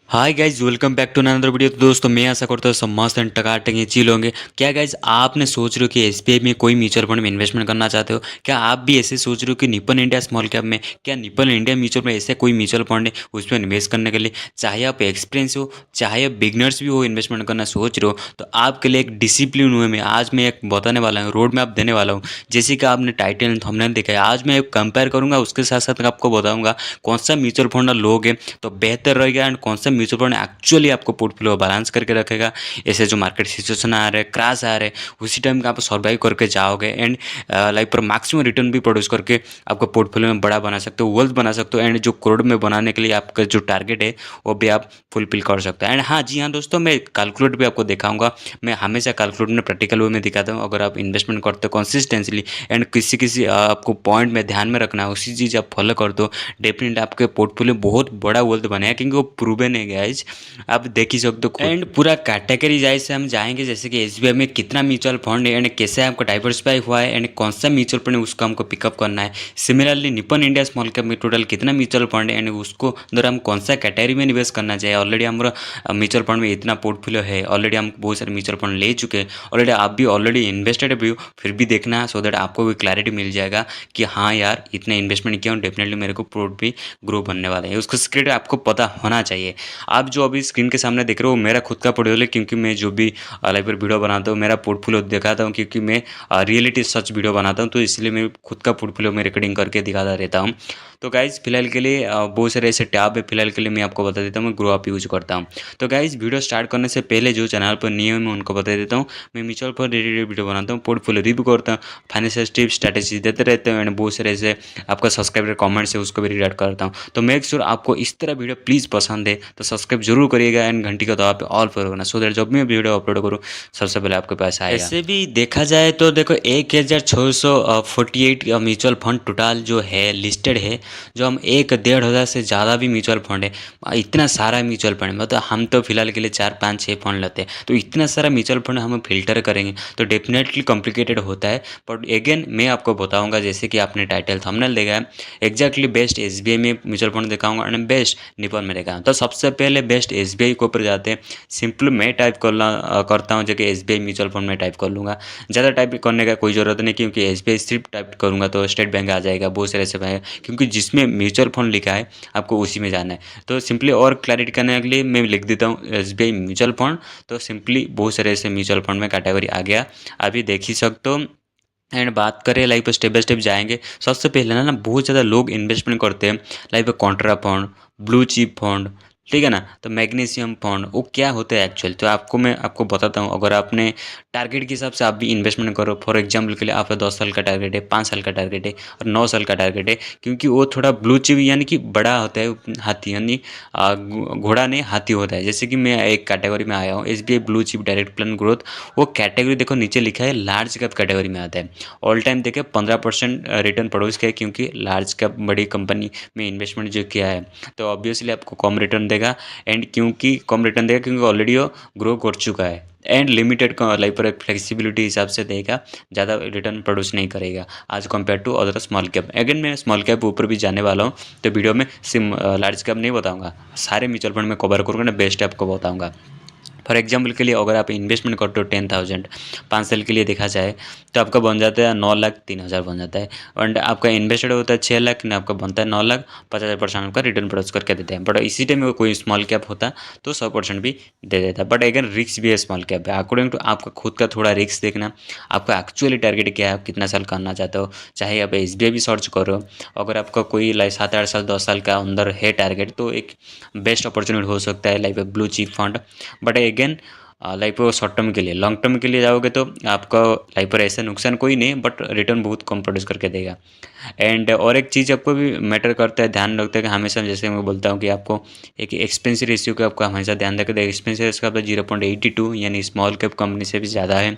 Hi guys, welcome back to another video. तो दोस्तों मैं आशा करता हूँ सब मस्त एंड टकाटक ये चिल होंगे। क्या गाइज आपने सोच रहे हो कि एसबीआई में कोई म्यूचुअल फंड में इन्वेस्टमेंट करना चाहते हो? क्या आप भी ऐसे सोच रहे हो कि निपन इंडिया स्मॉल कैप में, क्या निपन इंडिया म्यूचुअल में ऐसे कोई म्यूचुअल फंड है उसमें इन्वेस्ट करने के लिए? चाहे आप एक्सपीरियंस हो, चाहे आप बिगनर्स भी हो, इन्वेस्टमेंट करना सोच रहे हो, तो आपके लिए एक डिसिप्लिन वे में आज मैं एक बताने वाला हूँ, रोड मैप देने वाला हूँ। जैसे कि आपने टाइटल एंड थंबनेल देखा है, आज मैं एक कंपेयर करूंगा, उसके साथ साथ आपको बताऊंगा कौन सा म्यूचुअल फंड लोगे तो बेहतर रहेगा एंड कौन सा म्यूचुअल फंड एक्चुअली आपको पोर्टफोलियो बैलेंस करके रखेगा। ऐसे जो मार्केट सिचुएशन आ रहे हैं, क्रैश आ रहे हैं, उसी टाइम का आप सर्वाइव करके जाओगे एंड लाइक पर मैक्सिमम रिटर्न भी प्रोड्यूस करके आपको पोर्टफोलियो में बड़ा बना सकते हो, वेल्थ बना सकते हो एंड जो करोड़ में बनाने के लिए आपका जो टारगेट है वो भी आप फुलफिल कर सकते हैं। एंड हाँ जी हाँ दोस्तों, मैं कैलकुलेट भी आपको दिखाऊंगा। मैं हमेशा कैलकुलेट में प्रैक्टिकल वे में दिखाता हूँ। अगर आप इन्वेस्टमेंट करते हो कंसिस्टेंसली एंड किसी किसी आपको पॉइंट में ध्यान में रखना है, उसी चीज़ आप फॉलो कर दो, डेफिनेटली आपके पोर्टफोलियो बहुत बड़ा वेल्थ बनेगा, क्योंकि वो प्रूवन है गाइज, आप देख ही सकते हो खुद। एंड पूरा कैटेगरी वाइज से हम जाएंगे, जैसे कि एसबीआई में कितना म्यूचुअल फंड है एंड कैसे आपको डाइवर्सिफाई हुआ है एंड कौन सा म्यूचुअल फंड है उसको हमको पिकअप करना है। Similarly Nippon India small cap में टोटल कितना म्यूचुअल फंड है एंड उसको अंदर हम कौन सा कैटेगरी में निवेश करना चाहिए। ऑलरेडी हमारा म्यूचुअल फंड में इतना पोर्टफोलियो है, ऑलरेडी हम बहुत सारे म्यूचुअल फंड ले चुके हैं, ऑलरेडी आप भी ऑलरेडी इन्वेस्टेड भी हो, फिर भी देखना सो दैट आपको भी क्लैरिटी मिल जाएगा कि हाँ यार इतना इन्वेस्टमेंट किया और डेफिनेटली मेरे को प्रोड भी ग्रो बनने वाला है। उसका सीक्रेट आपको पता होना चाहिए। आप जो अभी स्क्रीन के सामने देख रहे हो मेरा खुद का पोर्टफोलियो, क्योंकि मैं जो भी लाइव पर वीडियो बनाता हूँ मेरा पोर्टफोलियो दिखाता हूँ, क्योंकि मैं रियलिटी सच वीडियो बनाता हूँ, तो इसलिए मैं खुद का पोर्टफोलियो में रिकॉर्डिंग करके दिखाता रहता हूँ। तो गाइज़ फिलहाल के लिए बहुत सारे ऐसे टैब है, फिलहाल के लिए मैं आपको बता देता हूँ मैं ग्रो अप यूज करता हूँ। तो गाइज़ वीडियो स्टार्ट करने से पहले जो चैनल पर नहीं है मैं उनको बता देता हूँ, मैं म्यूचुअल फंड रिलेटेड वीडियो बनाता हूँ, पोर्टफोलियो रिव्यू करता हूँ, फाइनेंशियल टिप्स स्ट्रैटेजी देते रहते हैं एंड बहुत सारे ऐसे आपका सब्सक्राइबर कमेंट्स है उसको भी रिडाक्ट करता हूँ। तो मेक श्योर आपको इस तरह वीडियो प्लीज़ पसंद है तो सब्सक्राइब जरूर करिएगा एंड घंटी का दबाव पे ऑल पर करना, सो दैट जब भी मैं वीडियो अपलोड करूँ सबसे पहले आपके पास आएगा। ऐसे भी देखा जाए तो देखो 1648 म्यूचुअल फंड टोटल जो है लिस्टेड है, जो हम 1-1.5 हज़ार से ज़्यादा भी म्यूचुअल फंड है, इतना सारा म्यूचुअल फंड, मतलब हम तो फिलहाल के लिए 4-5-6 फंड लेते हैं, तो इतना सारा म्यूचुअल फंड हम फिल्टर करेंगे तो डेफिनेटली कॉम्प्लिकेटेड होता है। बट अगेन मैं आपको बताऊंगा, जैसे कि आपने टाइटल थंबनेल देखा है, एग्जैक्टली बेस्ट एसबीआई में म्यूचुअल फंड दिखाऊंगा एंड बेस्ट निपन में दिखाऊंगा। तो सबसे पहले बेस्ट एसबीआई के ऊपर जाते हैं। सिंपल मैं टाइप करता हूँ, जो कि एसबीआई म्यूचुअल फंड में टाइप कर लूँगा। ज़्यादा टाइप करने का कोई ज़रूरत नहीं, क्योंकि एसबीआई सिर्फ टाइप करूँगा तो स्टेट बैंक आ जाएगा, बहुत सारे ऐसे बैंक, क्योंकि जिसमें म्यूचुअल फंड लिखा है आपको उसी में जाना है। तो सिंपली और क्लैरिटी करने के लिए मैं लिख देता हूँ एसबीआई म्यूचुअल फंड, तो सिंपली बहुत सारे ऐसे म्यूचुअल फंड में कैटेगरी आ गया, अभी देख ही सकते हो। एंड बात करें लाइक पर स्टेप बाय स्टेप जाएंगे। सबसे पहले ना बहुत ज़्यादा लोग इन्वेस्टमेंट करते हैं लाइक पर Contra fund, blue chip fund, ठीक है ना। तो मैग्नीशियम फंड वो क्या होता है एक्चुअल, तो मैं आपको बताता हूँ। अगर आपने टारगेट के हिसाब से आप भी इन्वेस्टमेंट करो, फॉर एग्जांपल के लिए आपका 10 साल का टारगेट है, 5 साल का टारगेट है और 9 साल का टारगेट है, क्योंकि वो थोड़ा ब्लू चिप यानी कि बड़ा होता है, हाथी यानी घोड़ा नहीं हाथी होता है। जैसे कि मैं एक कैटेगरी में आया हूँ SBI blue chip direct plan growth, वो कैटेगरी देखो नीचे लिखा है लार्ज कैप कैटेगरी में आता है। ऑल टाइम देखे 15% रिटर्न प्रोड्यूस किया है, क्योंकि लार्ज कैप बड़ी कंपनी में इन्वेस्टमेंट जो किया है तो ऑब्वियसली आपको कम रिटर्न देगा। एंड क्योंकि कम रिटर्न देगा क्योंकि ऑलरेडी वो ग्रो कर चुका है एंड लिमिटेड लाइक पर फ्लेक्सिबिलिटी हिसाब से देगा, ज़्यादा रिटर्न प्रोड्यूस नहीं करेगा आज compare to other small cap. Again मैं स्मॉल कैप ऊपर भी जाने वाला हूँ, तो वीडियो में सिम लार्ज कैप नहीं बताऊँगा, सारे म्यूचुअल फंड में कवर करूँगा ना, बेस्ट आपको बताऊँगा। फॉर एग्जाम्पल के लिए अगर आप इन्वेस्टमेंट करते हो 10,000 5 साल के लिए देखा जाए तो आपका बन जाता है 9,03,000 बन जाता है। एंड आपका इन्वेस्टेड होता है 6 लाख, आपका बनता है 9,50,000% आपका रिटर्न प्रोड्यूस करके देते हैं। बट इसी टाइम में कोई स्मॉल कैप होता तो 100% भी दे देता है। बट अगर रिस्क भी है स्मॉल कैप है, अकॉर्डिंग टू आपका खुद का थोड़ा रिस्क देखना, आपका एक्चुअली टारगेट क्या है, आप कितना साल करना चाहते हो। चाहे आप एसबीआई भी सर्च करो, अगर आपका कोई लाइक 7-8 साल 10 साल का अंदर है टारगेट तो एक बेस्ट अपॉर्चुनिटी हो सकता है like blue chip fund. But again life पर शॉर्ट टर्म के लिए, लॉन्ग टर्म के लिए जाओगे तो आपका लाइफ पर ऐसा नुकसान कोई नहीं, बट रिटर्न बहुत कम प्रोड्यूस करके देगा। एंड और एक चीज़ आपको भी मैटर करता है, ध्यान रखते हैं कि हमेशा, जैसे मैं बोलता हूँ कि आपको एक एक्सपेंस रेशियो का आपको हमेशा ध्यान रखते हैं। एक्सपेंस रेशियो का 0.82 यानी स्मॉल कैप कंपनी से भी ज़्यादा है।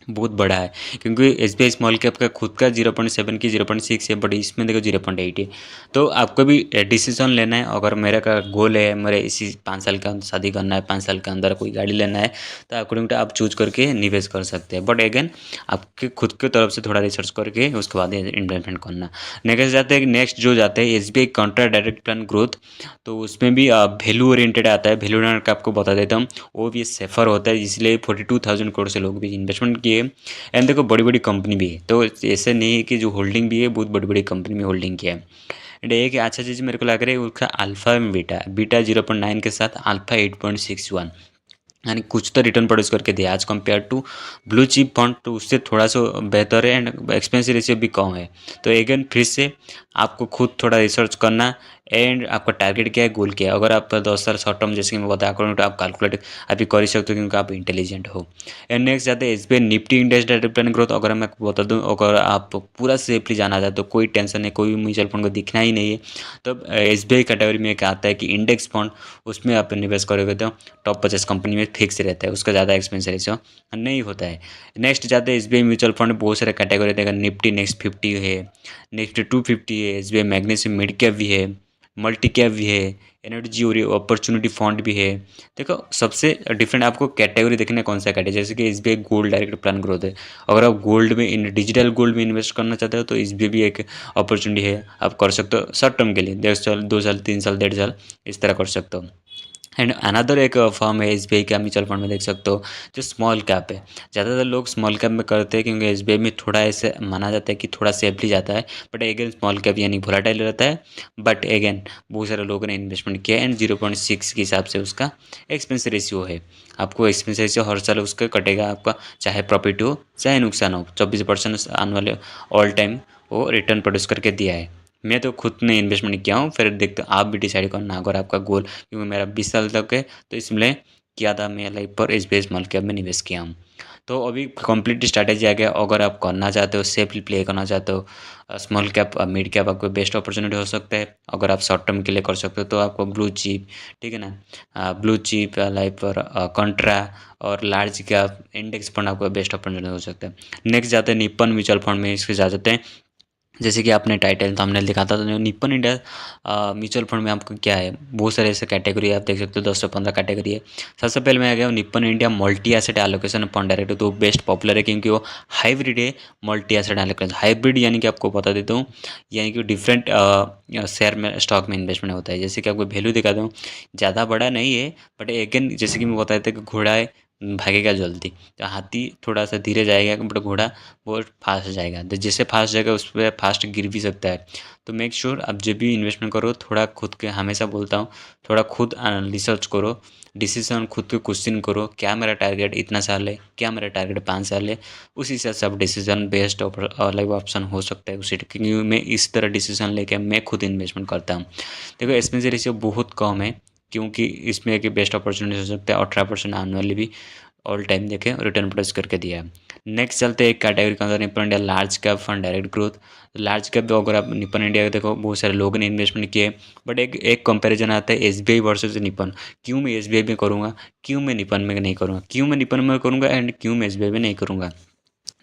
बहुत बड़ा है, क्योंकि एसबीआई स्मॉल कैप का खुद का 0.7 की 0.6 है, बट इसमें देखो 0.8 है। तो आपको भी डिसीजन लेना है। अगर मेरा का गोल है मेरे इसी 5 साल के अंदर शादी करना है, 5 साल के अंदर कोई गाड़ी लेना है, तो अकॉर्डिंग टू आप चूज करके निवेश कर सकते हैं। बट अगेन आपके खुद की तरफ से थोड़ा रिसर्च करके उसके बाद इन्वेस्टमेंट करना। नेक्स्ट जो जाते हैं S B I contra direct plan growth, तो उसमें भी वैल्यू ओरिएंटेड आता है। वैल्यू ओरिएंटेड का आपको बता देता हूँ, वो भी सेफर होता है, इसलिए 42,000 करोड़ से लोग भी इन्वेस्टमेंट किए। एंड देखो बड़ी बड़ी कंपनी भी है, तो ऐसे नहीं है कि जो होल्डिंग भी है बहुत बड़ी बड़ी कंपनी में होल्डिंग किया है। एंड एक अच्छा चीज़ मेरे को लग रहा है उसका अल्फा में बीटा 0.9 के साथ अल्फा 8.61, यानी कुछ तो रिटर्न प्रोड्यूस करके दिया as compare to blue chip fund, तो उससे थोड़ा सा बेहतर है एंड एक्सपेंसिव रेशियो भी कम है। तो अगेन फिर से आपको खुद थोड़ा रिसर्च करना, एंड आपका टारगेट क्या है, गोल क्या है। अगर आप 10 साल शॉर्ट टर्म जैसे कि मैं बताया करूँ, तो आप कैलकुलेट अभी कर ही सकते हो क्योंकि आप इंटेलिजेंट हो। एंड नेक्स्ट जाते हैं S B I Nifty index direct plan growth. अगर मैं बता दूँ, अगर आप पूरा सेफली जाना चाहते हो, कोई टेंशन नहीं, कोई भी म्यूचुअल फंड को दिखना ही नहीं है, तो एस बी आई कैटेगरी में एक आता है कि इंडेक्स फंड, उसमें आप निवेश करोगे तो टॉप 50 कंपनी में फिक्स रहता है, उसका ज़्यादा एक्सपेंस रेशियो नहीं होता है। नेक्स्ट जाते हैं S B I mutual fund, बहुत सारे कैटेगरी देगा। निफ्टी नेक्स्ट 50 है, नेक्स्ट 250 है, S B I magnesium mid cap भी है, मल्टी कैप भी है, एनर्जी और अपॉर्चुनिटी फंड भी है। देखो सबसे डिफरेंट आपको कैटेगरी देखना है, कौन सा कैटेगरी, जैसे कि S B I gold direct plan growth है। अगर आप गोल्ड में इन डिजिटल गोल्ड में इन्वेस्ट करना चाहते हो, तो एस बी आई भी एक अपॉर्चुनिटी है, आप कर सकते हो शॉर्ट टर्म के लिए, 1.5 साल 2 साल 3 साल 1.5 साल इस तरह कर सकते हो। एंड अनदर एक फॉर्म है एस बी आई का म्यूचुअल फंड में देख सकते हो, जो स्मॉल कैप है। ज़्यादातर लोग स्मॉल कैप में करते हैं क्योंकि एस बी आई में थोड़ा ऐसे माना जाता है कि थोड़ा सेफली जाता है, बट अगेन स्मॉल कैप यानी वोलेटाइल रहता है। बट अगेन बहुत सारे लोगों ने इन्वेस्टमेंट किया एंड 0.6 के हिसाब से उसका एक्सपेंस रेशियो है। आपको एक्सपेंस रेशियो हर साल उसका कटेगा आपका, चाहे प्रॉफिट हो चाहे नुकसान हो। 24% आने वाले ऑल टाइम वो रिटर्न प्रोड्यूस करके दिया है। मैं तो खुद ने इन्वेस्टमेंट किया हूँ, फिर देखते आप भी डिसाइड करना अगर आपका गोल, क्योंकि मेरा 20 साल तक है, तो इसलिए किया था मैं लाइफ पर S B I small cap में निवेश किया हूँ। तो अभी कंप्लीट स्ट्रैटेजी आ गया। अगर आप करना चाहते हो, सेफली प्ले करना चाहते हो, स्मॉल कैप मिड कैप आपको बेस्ट अपॉर्चुनिटी हो सकता है। अगर आप शॉर्ट टर्म के लिए कर सकते हो, तो आपको ब्लू चिप, ठीक है ना, ब्लू चिप लाइफ पर कंट्रा और लार्ज कैप इंडेक्स फंड आपको बेस्ट अपॉर्चुनिटी हो सकता है। नेक्स्ट जाते हैं निप्पन म्यूचुअल फंड में, इसके जा जाते हैं। जैसे कि आपने टाइटल थंबनेल दिखा था, तो निप्पन इंडिया म्यूचुअल फंड में आपको क्या है, बहुत सारे ऐसे कैटेगरी आप देख सकते हो, 10 से 15 कैटेगरी है। सबसे पहले मैं आ गया Nippon India multi asset allocation fund direct, तो बेस्ट पॉपुलर है क्योंकि वो हाइब्रिड है। मल्टी एसेट एलोकेशन हाइब्रिड यानी कि आपको बता देता हूँ, यानी कि डिफरेंट शेयर में स्टॉक में इन्वेस्टमेंट होता है। जैसे कि आपको वैल्यू दिखाता हूँ, ज़्यादा बड़ा नहीं है, बट अगेन जैसे कि मैं बताया था कि घोड़ा है भागेगा जल्दी, तो हाथी थोड़ा सा धीरे जाएगा, बट घोड़ा बहुत फास्ट जाएगा। तो जैसे फास्ट जाएगा उस पर फास्ट गिर भी सकता है। तो मेक श्योर आप जब भी इन्वेस्टमेंट करो, थोड़ा खुद के, हमेशा बोलता हूँ, थोड़ा खुद रिसर्च करो, डिसीजन खुद को क्वेश्चन करो, क्या मेरा टारगेट इतना साल है, क्या मेरा टारगेट 5 साल है। उसी हिसाब से आप डिसीजन बेस्ड लाइव ऑप्शन हो सकता है उसी, क्योंकि मैं इस तरह डिसीजन लेके मैं खुद इन्वेस्टमेंट करता हूँ। देखो एक्सपेंस रेशियो बहुत कम है, क्योंकि इसमें एक बेस्ट अपॉर्चुनिटी हो सकता है। 18% एनुअली भी ऑल टाइम देखें रिटर्न प्लस करके दिया है। नेक्स्ट चलते हैं एक कैटेगरी के अंदर, Nippon India large cap fund direct growth. Large cap अगर आप निपन इंडिया का देखो, बहुत सारे लोगों ने इन्वेस्टमेंट किए, बट एक कंपैरिजन आता है S B I versus Nippon. क्यों मैं एस बी आई में करूँगा, क्यों मैं निपन में नहीं करूँगा, क्यों मैं निपन में करूँगा एंड क्यों मैं एस बी आई में नहीं करूँगा।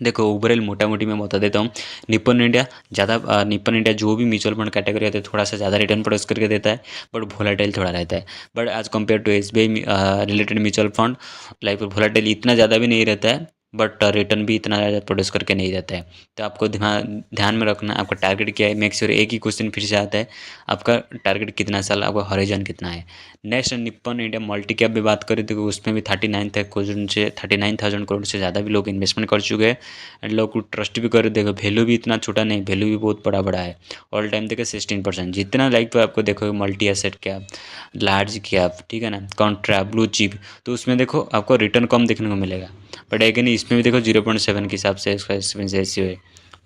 देखो ओवरऑल मोटा मोटी मैं बता देता हूँ, निपन इंडिया निपन इंडिया जो भी म्यूचुअल फंड कैटेगरी आते हैं, थोड़ा सा ज़्यादा रिटर्न प्रोड्यूस करके देता है, बट वोलेटाइल थोड़ा रहता है। But as compare to S B I related mutual fund, like volatile इतना ज़्यादा भी नहीं रहता है, बट रिटर्न भी इतना ज़्यादा प्रोड्यूस करके नहीं देता है। तो आपको ध्यान में रखना, आपका टारगेट क्या है। मेक श्योर एक ही क्वेश्चन फिर से आता है, आपका टारगेट कितना साल, आपका हॉरिजन कितना है। Next Nippon India multi cap भी बात करें तो उसमें भी 39,000 करोड़ से ज़्यादा भी लोग इन्वेस्टमेंट कर चुके हैं, एंड लोग को ट्रस्ट भी कर। देखो वैल्यू भी इतना छोटा नहीं, वैल्यू भी बहुत बड़ा बड़ा है। ऑल टाइम देखो 16%, जितना लाइक पर आपको देखो multi asset cap, large cap, ठीक है ना, कॉन्ट्रा, ब्लू चिप, तो उसमें देखो आपको रिटर्न कम देखने को मिलेगा। बट अगेन इसमें भी देखो 0.7 के हिसाब से इसका एक्सपेंस रेशियो है,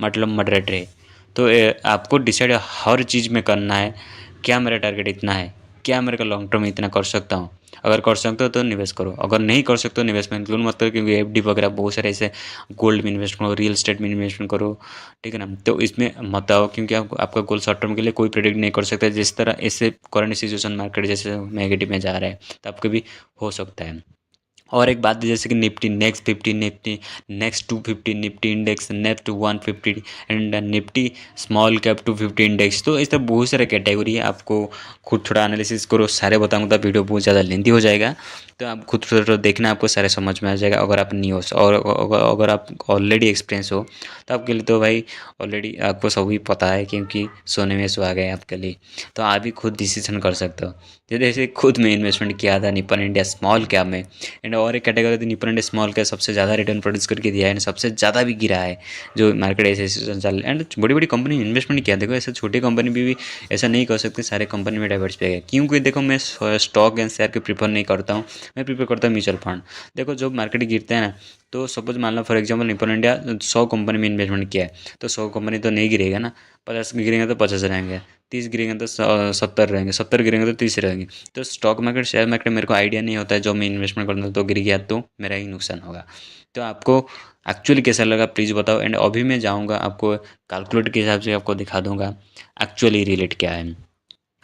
मतलब मॉडरेट है। तो आपको डिसाइड हर चीज़ में करना है, क्या मेरा टारगेट इतना है, क्या मेरे को लॉन्ग टर्म में इतना कर सकता हूँ। अगर कर सकते हो तो निवेश करो, अगर नहीं कर सकते हो निवेश में इंक्लूड मत करो, क्योंकि एफ डी वगैरह बहुत सारे ऐसे, गोल्ड में इन्वेस्ट करो, रियल एस्टेट में इन्वेस्टमेंट करो, ठीक है ना। तो इसमें मत आओ, क्योंकि आपका गोल शॉर्ट टर्म के लिए कोई प्रेडिक्ट नहीं कर सकता। जिस तरह ऐसे करंट सिचुएशन मार्केट जैसे नेगेटिव में जा रहा है, तो आपको भी हो सकता है। और एक बात है, जैसे कि Nifty next 50, Nifty next 250, Nifty index next 150 and Nifty small cap 250 index. तो इस तरह बहुत सारे कैटेगरी है, आपको खुद थोड़ा एनालिसिस करो, सारे बताऊंगा तो वीडियो बहुत ज़्यादा लेंथी हो जाएगा। तो आप खुद थोड़ा देखना, आपको सारे समझ में आ जाएगा। अगर आप न्यू हो और अगर आप ऑलरेडी एक्सपीरियंस हो तो आपके लिए तो भाई ऑलरेडी आपको सभी पता है, क्योंकि सोने में सुहागा है आपके लिए। तो आप भी खुद डिसीजन कर सकते हो। जैसे खुद में इन्वेस्टमेंट किया था निपन इंडिया स्मॉल कैप में, एंड और एक कैटेगरी थी निपन इंडिया स्मॉल कैप, सबसे ज़्यादा रिटर्न प्रोड्यूस करके दिया है एंड सबसे ज़्यादा भी गिरा है जो मार्केट ऐसे चल। एंड बड़ी बड़ी कंपनी में इन्वेस्टमेंट किया। देखो ऐसे छोटी कंपनी भी ऐसा नहीं कर सकते सारे कंपनी में डाइवर्सिफाई है, क्योंकि देखो मैं स्टॉक एंड शेयर के प्रीफर नहीं करता हूँ, मैं प्रीफर करता हूँ म्यूचुअल फंड। देखो जब मार्केट गिरते हैं ना, तो सपोज मान लो for example Nippon India 100 company में इन्वेस्टमेंट किया है, तो 100 कंपनी तो नहीं गिरेगा ना, 50 गिरेंगे तो 50 रहेंगे, 30 गिरेंगे तो 70 रहेंगे, 70 गिरेंगे तो 30 रहेंगे। तो स्टॉक मार्केट शेयर मार्केट मेरे को आइडिया नहीं होता है, जो मैं इन्वेस्टमेंट करता हूँ तो गिर गया तो मेरा ही नुकसान होगा। तो आपको एक्चुअली कैसा लगा प्लीज़ बताओ। एंड अभी मैं जाऊँगा आपको कैलकुलेट के हिसाब से आपको दिखा दूँगा एक्चुअली रिलेट क्या है।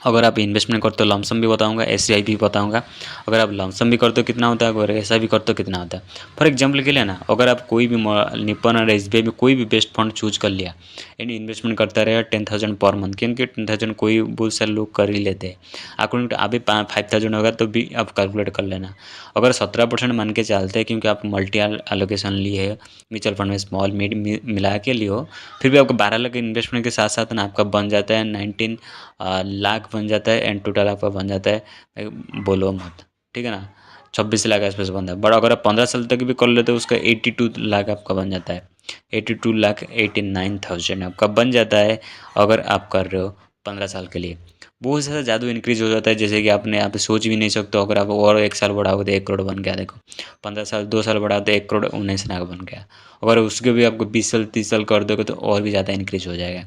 अगर आप इन्वेस्टमेंट करते हो लमसम भी बताऊंगा, एसआईपी भी बताऊंगा। अगर आप लमसम भी करते हो कितना होता है, अगर ऐसा भी करते हो कितना होता है। फॉर एग्जांपल के लिए ना, अगर आप कोई भी निपन और एसबीआई में कोई भी बेस्ट फंड चूज कर लिया एंड इन्वेस्टमेंट करता रहेगा 10,000 पर मंथ, क्योंकि 10,000 कोई बहुत सारे लोग कर ही लेते हैं। अकाउंट अभी 5,000 होगा तो भी आप कैलकुलेट कर लेना। अगर 17% मान के चलते हैं, क्योंकि आप मल्टी एलोकेशन लिए है म्यूचुअल फंड में, स्मॉल मिड मिला के लिए हो, फिर भी आपको 12 लाख इन्वेस्टमेंट के साथ साथ ना आपका बन जाता है 19 लाख बन जाता है एंड टोटल आपका बन जाता है, बोलो मत, ठीक है ना, 26 लाख आसपास बनता है। बट अगर आप 15 साल तक भी कर लेते हो उसका 82 लाख आपका बन जाता है, 82,89,000 आपका बन जाता है अगर आप कर रहे हो 15 साल के लिए। बहुत ज़्यादा जादू इंक्रीज हो जाता है, जैसे कि आपने आप सोच भी नहीं सकते। अगर आप और 1 साल बढ़ाओगे तो 1 करोड़ बन गया। देखो 15 साल 2 साल बढ़ाओ तो 1,19,00,000 बन गया। अगर उसके भी आपको 20 साल 30 साल कर दोगे तो और भी ज़्यादा इंक्रीज हो जाएगा।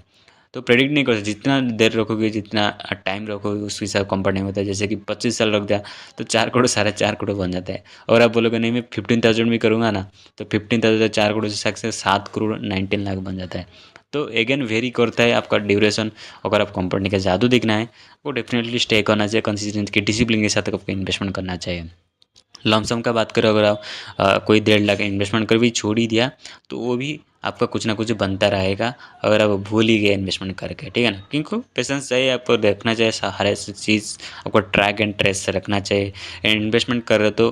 तो प्रेडिक्ट नहीं कर सकते, जितना देर रखोगे जितना टाइम रखोगे उस हिसाब कंपनी होता है। जैसे कि 25 साल रख दिया तो 4 करोड़ 4.5 करोड़ बन जाता है। और आप बोलोगे नहीं मैं 15,000 भी करूँगा ना, तो 15,000 4 करोड़ से 7,19,00,000 बन जाता है। तो अगेन वेरी करता है आपका ड्यूरेशन। अगर आप कंपनी का जादू देखना है वो डेफिनेटली स्टे करना चाहिए, कंसिस्टेंसी के डिसिप्लिन के साथ आपको इन्वेस्टमेंट करना चाहिए। लमसम का बात करें, अगर आप कोई 1.5 लाख इन्वेस्टमेंट कर भी छोड़ ही दिया तो वो भी आपका कुछ ना कुछ बनता रहेगा, अगर आप भूल ही गए इन्वेस्टमेंट करके, ठीक है ना। क्योंकि पेशेंस चाहिए, आपको देखना चाहिए हर ऐसी चीज़, आपको ट्रैक एंड ट्रेस से रखना चाहिए। एंड इन्वेस्टमेंट कर रहे हो तो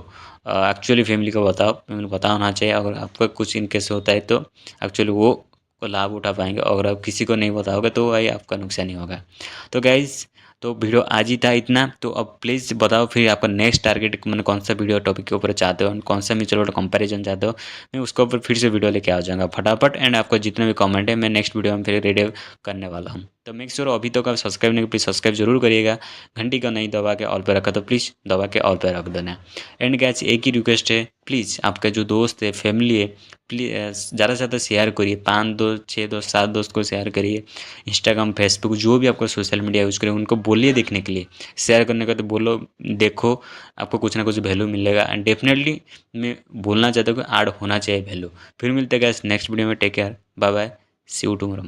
एक्चुअली फैमिली को बताओ, फैमिली को पता होना चाहिए। अगर आपका कुछ इनकेस होता है तो एक्चुअली वो को लाभ उठा पाएंगे। अगर आप किसी को नहीं बताओगे तो भाई आपका नुकसान ही होगा। तो गाइज़, तो वीडियो आज ही था इतना। तो अब प्लीज़ बताओ फिर आपका नेक्स्ट टारगेट मैंने कौन सा वीडियो टॉपिक के ऊपर चाहते हो, कौन सा म्यूचुअल फंड कंपैरिजन चाहते हो, मैं उसके ऊपर फिर से वीडियो लेके आ जाऊँगा फटाफट। एंड आपका जितने भी कमेंट है मैं नेक्स्ट वीडियो में फिर रेडी करने वाला हूँ। तो मेक श्योर अभी तक आप सब्सक्राइब नहीं, प्लीज़ सब्सक्राइब जरूर करिएगा। घंटी का नहीं दबा के ऑल पे रखा तो प्लीज़ दबा के ऑल पे रख देना। एंड गैस एक ही रिक्वेस्ट है, प्लीज़ आपका जो दोस्त है फैमिली है, प्लीज़ ज़्यादा से ज़्यादा शेयर करिए। 5 दोस्त 6 दोस्त 7 दोस्त को शेयर करिए। इंस्टाग्राम फेसबुक जो भी आपको सोशल मीडिया यूज़ करें उनको बोलिए देखने के लिए, शेयर करने का तो बोलो, देखो आपको कुछ ना कुछ वैल्यू मिलेगा। एंड डेफिनेटली मैं बोलना चाहता हूँ कि ऐड होना चाहिए वैल्यू। फिर मिलते हैं गाइस नेक्स्ट वीडियो में। Take care, bye bye, see you tomorrow.